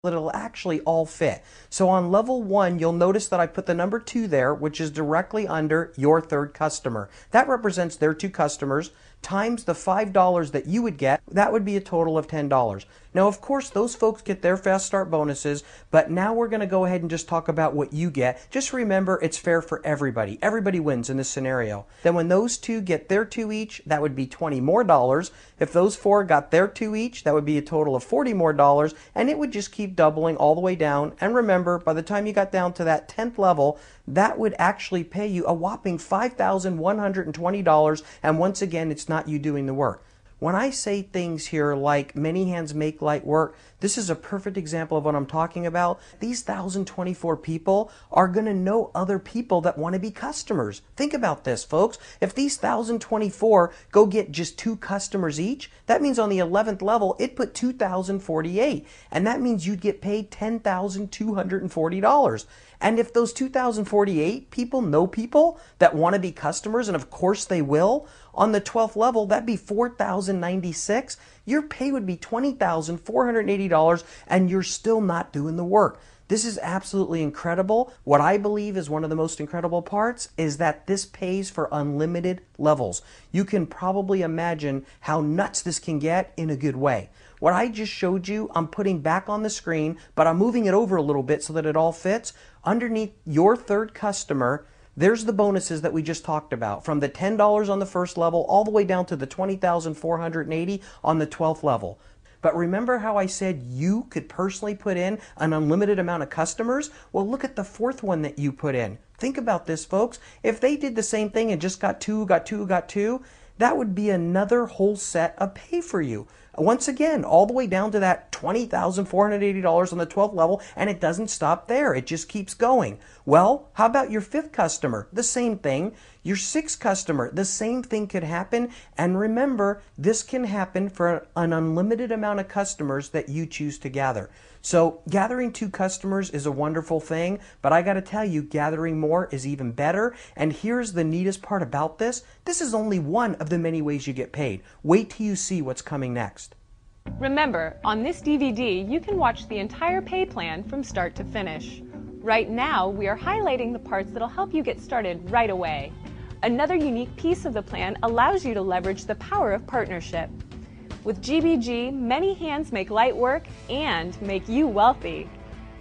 it'll actually all fit. So on level 1, you'll notice that I put the number 2 there, which is directly under your third customer. That represents their 2 customers times the $5 that you would get. That would be a total of $10. Now, of course, those folks get their fast start bonuses, but now we're going to go ahead and just talk about what you get. Just remember, it's fair for everybody. Everybody wins in this scenario. Then when those 2 get their 2 each, that would be $20 more. If those 4 got their 2 each, that would be a total of $40 more, and it would just keep doubling all the way down. And remember, by the time you got down to that 10th level, that would actually pay you a whopping $5,120, and once again, it's not you doing the work. When I say things here like many hands make light work, this is a perfect example of what I'm talking about. These 1,024 people are going to know other people that want to be customers. Think about this, folks. If these 1,024 go get just 2 customers each, that means on the 11th level, it put 2,048. And that means you'd get paid $10,240. And if those 2,048 people know people that want to be customers, and of course they will, on the 12th level, that'd be 4,096. Your pay would be $20,480, and you're still not doing the work. This is absolutely incredible. What I believe is one of the most incredible parts is that this pays for unlimited levels. You can probably imagine how nuts this can get in a good way. What I just showed you, I'm putting back on the screen, but I'm moving it over a little bit so that it all fits. Underneath your third customer, there's the bonuses that we just talked about, from the $10 on the first level all the way down to the $20,480 on the 12th level. But remember how I said you could personally put in an unlimited amount of customers? Well, look at the 4th one that you put in. Think about this, folks. If they did the same thing and just got 2, that would be another whole set of pay for you. Once again, all the way down to that $20,480 on the 12th level, and it doesn't stop there. It just keeps going. Well, how about your 5th customer? The same thing. Your 6th customer, the same thing could happen. And remember, this can happen for an unlimited amount of customers that you choose to gather. So gathering 2 customers is a wonderful thing, but I got to tell you, gathering more is even better. And here's the neatest part about this. This is only one of the many ways you get paid. Wait till you see what's coming next. Remember, on this DVD, you can watch the entire pay plan from start to finish. Right now, we are highlighting the parts that'll help you get started right away. Another unique piece of the plan allows you to leverage the power of partnership. With GBG, many hands make light work and make you wealthy.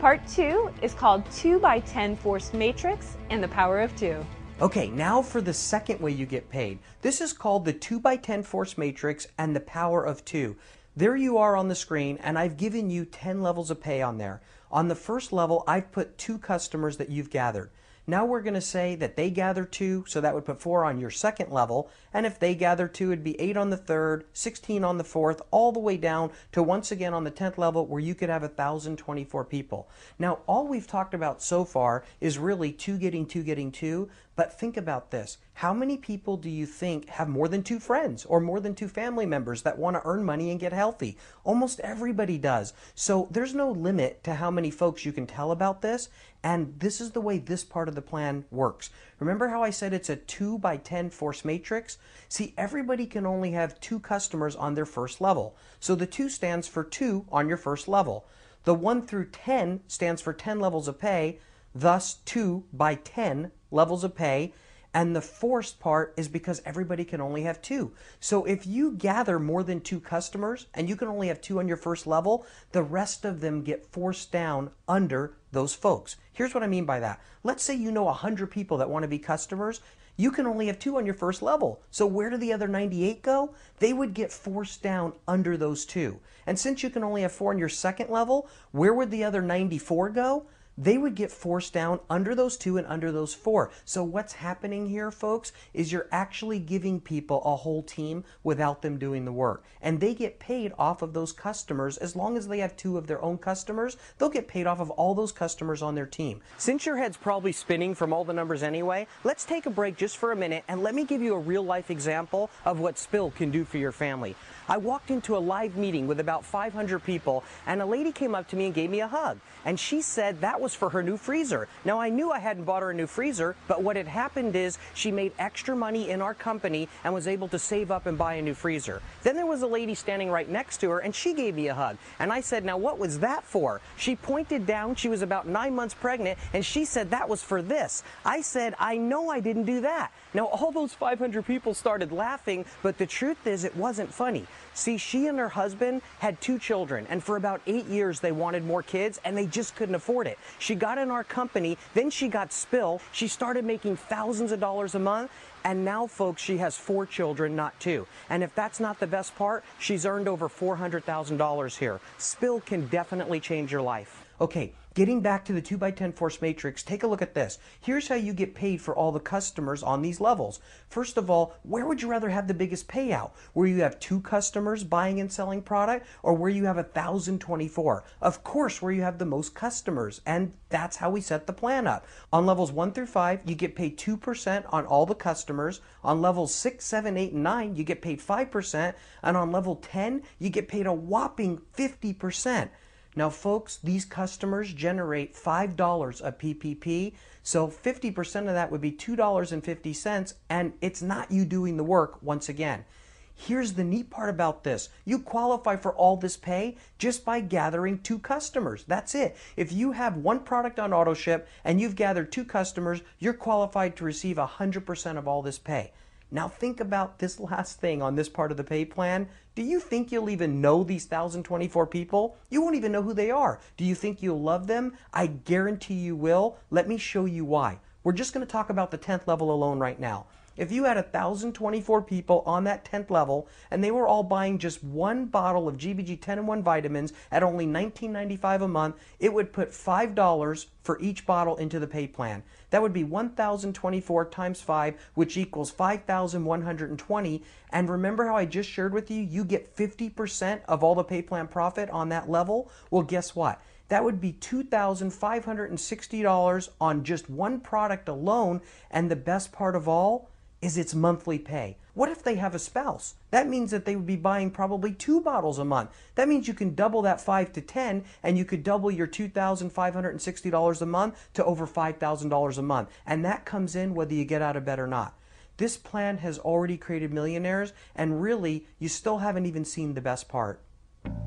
Part 2 is called 2x10 Forced Matrix and the Power of 2. Okay, now for the second way you get paid. This is called the 2x10 Forced Matrix and the Power of 2. There you are on the screen, and I've given you 10 levels of pay on there. On the first level, I've put 2 customers that you've gathered. Now we're going to say that they gather 2, so that would put 4 on your second level. And if they gather 2, it'd be 8 on the third, 16 on the fourth, all the way down to once again on the 10th level where you could have 1,024 people. Now, all we've talked about so far is really 2 getting 2, but think about this. How many people do you think have more than 2 friends or more than 2 family members that want to earn money and get healthy? Almost everybody does. So there's no limit to how many folks you can tell about this, and this is the way this part of the plan works. Remember how I said it's a 2x10 force matrix? See, everybody can only have 2 customers on their first level. So the 2 stands for 2 on your first level. The 1 through 10 stands for 10 levels of pay, thus 2x10 levels of pay. And the forced part is because everybody can only have 2. So if you gather more than 2 customers and you can only have 2 on your first level, the rest of them get forced down under those folks. Here's what I mean by that. Let's say you know 100 people that want to be customers. You can only have 2 on your first level. So where do the other 98 go? They would get forced down under those 2. And since you can only have 4 on your second level, where would the other 94 go? They would get forced down under those 2 and under those 4. So what's happening here, folks, is you're actually giving people a whole team without them doing the work. And they get paid off of those customers. As long as they have 2 of their own customers, they'll get paid off of all those customers on their team. Since your head's probably spinning from all the numbers anyway, let's take a break just for a minute and let me give you a real life example of what Spill can do for your family. I walked into a live meeting with about 500 people, and a lady came up to me and gave me a hug. And she said that was for her new freezer. Now, I knew I hadn't bought her a new freezer, but what had happened is she made extra money in our company and was able to save up and buy a new freezer. Then there was a lady standing right next to her, and she gave me a hug. And I said, now what was that for? She pointed down. She was about 9 months pregnant, and she said that was for this. I said, I know I didn't do that. Now, all those 500 people started laughing, but the truth is it wasn't funny. See, she and her husband had 2 children, and for about 8 years they wanted more kids, and they just couldn't afford it. She got in our company, then she got spill. She started making thousands of dollars a month, and now, folks, she has 4 children, not 2. And if that's not the best part, she's earned over $400,000 here. Spill can definitely change your life. Okay, getting back to the 2x10 Forced Matrix, take a look at this. Here's how you get paid for all the customers on these levels. First of all, where would you rather have the biggest payout? Where you have 2 customers buying and selling product, or where you have 1,024? Of course, where you have the most customers, and that's how we set the plan up. On levels 1 through 5, you get paid 2% on all the customers. On levels 6, 7, 8, and 9, you get paid 5%, and on level 10, you get paid a whopping 50%. Now, folks, these customers generate $5 a PPP, so 50% of that would be $2.50, and it's not you doing the work once again. Here's the neat part about this. You qualify for all this pay just by gathering 2 customers. That's it. If you have 1 product on AutoShip and you've gathered 2 customers, you're qualified to receive 100% of all this pay. Now think about this last thing on this part of the pay plan. Do you think you'll even know these 1,024 people? You won't even know who they are. Do you think you'll love them? I guarantee you will. Let me show you why. We're just going to talk about the 10th level alone right now. If you had 1,024 people on that 10th level and they were all buying just 1 bottle of GBG Ten In One vitamins at only $19.95 a month, it would put $5 for each bottle into the pay plan. That would be 1,024 times 5, which equals 5,120. And remember how I just shared with you, you get 50% of all the pay plan profit on that level? Well, guess what? That would be $2,560 on just 1 product alone, and the best part of all is it's monthly pay. What if they have a spouse? That means that they would be buying probably 2 bottles a month. That means you can double that 5 to 10, and you could double your $2,560 a month to over $5,000 a month. And that comes in whether you get out of bed or not. This plan has already created millionaires, and really, you still haven't even seen the best part.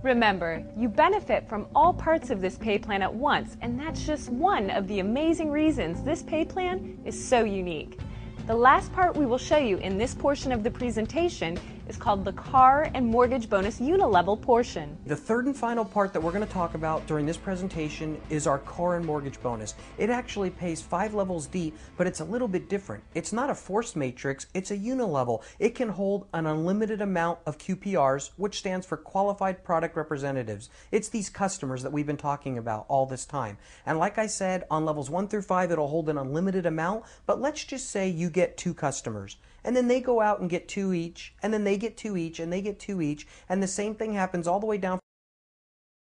Remember, you benefit from all parts of this pay plan at once, and that's just one of the amazing reasons this pay plan is so unique. The last part we will show you in this portion of the presentation is called the car and mortgage bonus unilevel portion. The third and final part that we're going to talk about during this presentation is our car and mortgage bonus. It actually pays 5 levels deep, but it's a little bit different. It's not a forced matrix, it's a unilevel. It can hold an unlimited amount of QPRs, which stands for qualified product representatives. It's these customers that we've been talking about all this time. And like I said, on levels 1 through 5, it'll hold an unlimited amount, but let's just say you get 2 customers. And then they go out and get 2 each, and then they get 2 each, and they get 2 each, and the same thing happens all the way down